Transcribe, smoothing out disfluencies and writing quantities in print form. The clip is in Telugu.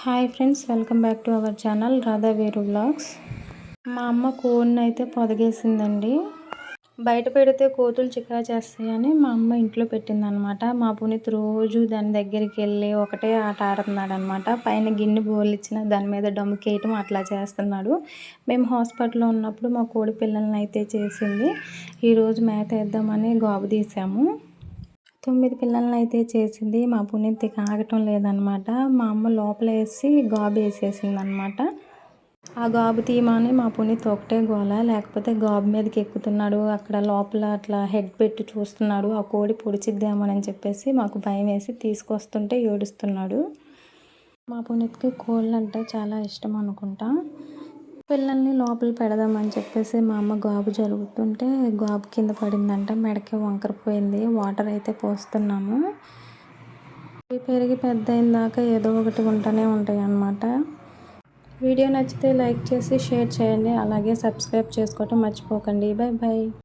Hi friends, welcome back to our channel Radha వేరు వ్లాగ్స్. మా అమ్మ కోడిని అయితే పొదిగేసిందండి. బయట పెడితే కోతులు చికా చేస్తాయని మా అమ్మ ఇంట్లో పెట్టిందనమాట. మా పునీత్ రోజు దాని దగ్గరికి వెళ్ళి ఒకటే ఆట ఆడుతున్నాడు అనమాట. పైన గిన్నె బోలిచ్చిన దాని మీద డమ్ముకేయటం అట్లా చేస్తున్నాడు. మేము హాస్పిటల్లో ఉన్నప్పుడు మా కోడి పిల్లల్ని అయితే చేసింది. ఈరోజు మేత వేద్దామని గాబు తీసాము. 9 పిల్లల్ని అయితే చేసింది. మా పునీత్ ఆగటం లేదనమాట. మా అమ్మ లోపల వేసి గాబు వేసేసిందనమాట. ఆ గాబు తీయమని మా పునీత్ ఒకటే గోల, లేకపోతే గాబు మీదకి ఎక్కుతున్నాడు. అక్కడ లోపల అట్లా హెడ్ పెట్టి చూస్తున్నాడు. ఆ కోడి పొడిచిద్దామని చెప్పేసి మాకు భయం వేసి తీసుకొస్తుంటే ఏడుస్తున్నాడు. మా పునీత్కి కోళ్ళు అంటే చాలా ఇష్టం అనుకుంటా. పిల్లల్ని లోపల పెడదామని చెప్పేసి మా అమ్మ గాబు జరుగుతుంటే గాబు కింద పడిందంట. మెడకే వంకరపోయింది. వాటర్ అయితే పోస్తున్నాము. పెరిగి పెద్ద అయిన దాకా ఏదో ఒకటి ఉంటూనే ఉంటాయి అన్నమాట. వీడియో నచ్చితే లైక్ చేసి షేర్ చేయండి. అలాగే సబ్స్క్రైబ్ చేసుకోవటం మర్చిపోకండి. Bye bye.